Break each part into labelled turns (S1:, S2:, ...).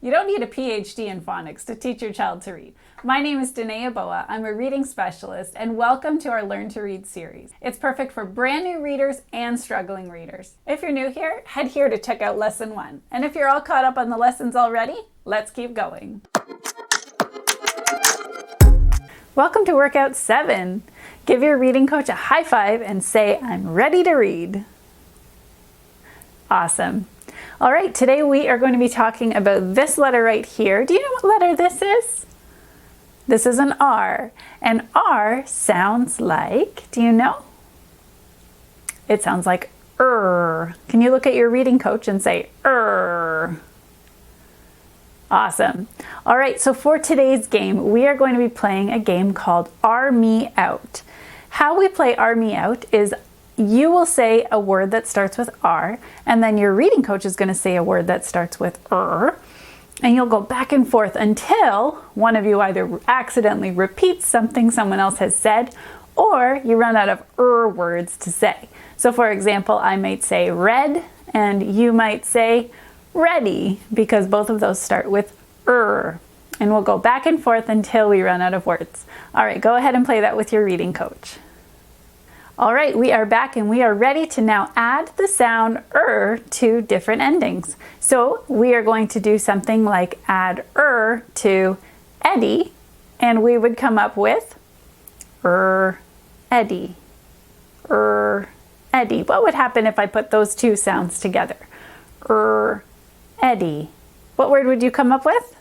S1: You don't need a PhD in phonics to teach your child to read. My name is Danae Aboa. I'm a reading specialist, and welcome to our Learn to Read series. It's perfect for brand new readers and struggling readers. If you're new here, head here to check out lesson 1. And if you're all caught up on the lessons already, let's keep going. Welcome to workout 7. Give your reading coach a high five and say, I'm ready to read. Awesome. All right, today we are going to be talking about this letter right here. Do you know what letter this is? This is an R, and R sounds like, do you know? It sounds like Can you look at your reading coach and say Awesome. All right, so for today's game, we are going to be playing a game called R Me Out. How we play R Me Out is you will say a word that starts with R, and then your reading coach is going to say a word that starts with and you'll go back and forth until one of you either accidentally repeats something someone else has said, or you run out of words to say. So for example, I might say red, and you might say ready, because both of those start with and we'll go back and forth until we run out of words. All right, go ahead and play that with your reading coach. All right, we are back and we are ready to now add the sound to different endings. So we are going to do something like add to Eddie, and we would come up with Eddie, Eddie. What would happen if I put those two sounds together? Eddie. What word would you come up with?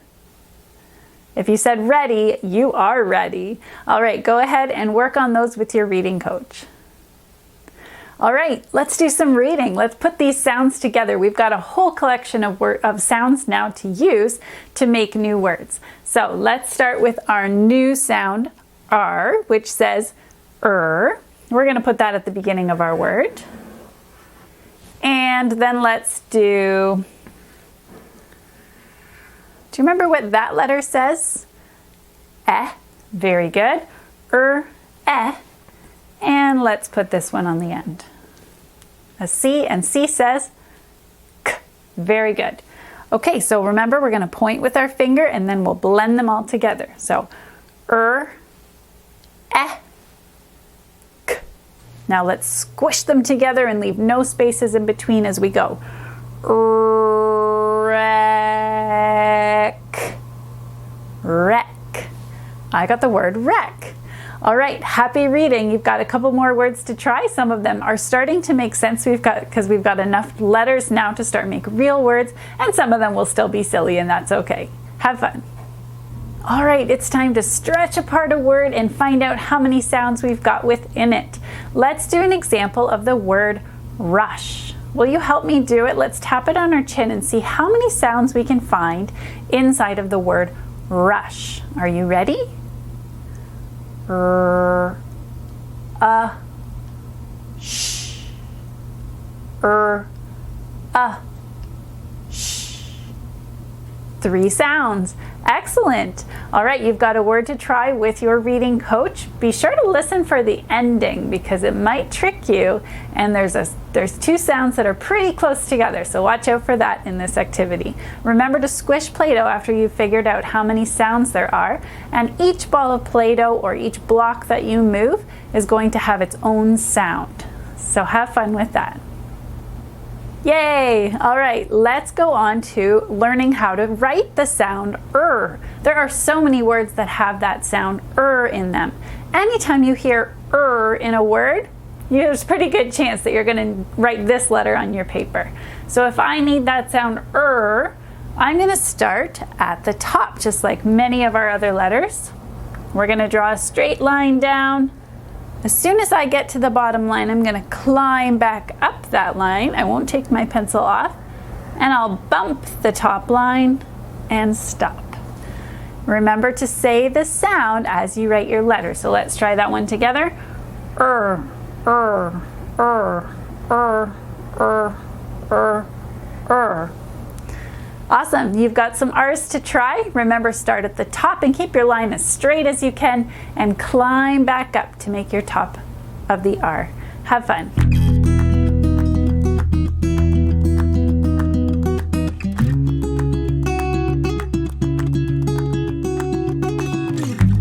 S1: If you said ready, you are ready. All right, go ahead and work on those with your reading coach. All right, let's do some reading. Let's put these sounds together. We've got a whole collection of sounds now to use to make new words. So let's start with our new sound, R, which says We're going to put that at the beginning of our word. And then let's do you remember what that letter says? Very good. And let's put this one on the end. A C, and C says K. Very good. Okay, so remember we're going to point with our finger and then we'll blend them all together. So K. Now let's squish them together and leave no spaces in between as we go. Wreck. I got the word wreck. All right, happy reading. You've got a couple more words to try. Some of them are starting to make sense because we've got enough letters now to start make real words, and some of them will still be silly, and that's okay. Have fun. All right, it's time to stretch apart a word and find out how many sounds we've got within it. Let's do an example of the word rush. Will you help me do it? Let's tap it on our chin and see how many sounds we can find inside of the word rush. Are you ready? Sh. Sh. 3 sounds. Excellent. All right, you've got a word to try with your reading coach. Be sure to listen for the ending because it might trick you, and there's 2 sounds that are pretty close together, so watch out for that in this activity. Remember to squish Play-Doh after you've figured out how many sounds there are, and each ball of Play-Doh or each block that you move is going to have its own sound. So have fun with that. Yay! All right, let's go on to learning how to write the sound There are so many words that have that sound in them. Anytime you hear in a word, there's a pretty good chance that you're going to write this letter on your paper. So if I need that sound I'm going to start at the top, just like many of our other letters. We're going to draw a straight line down. As soon as I get to the bottom line, I'm going to climb back up that line. I won't take my pencil off, and I'll bump the top line and stop. Remember to say the sound as you write your letter. So let's try that one together. Awesome, you've got some R's to try. Remember, start at the top and keep your line as straight as you can and climb back up to make your top of the R. Have fun.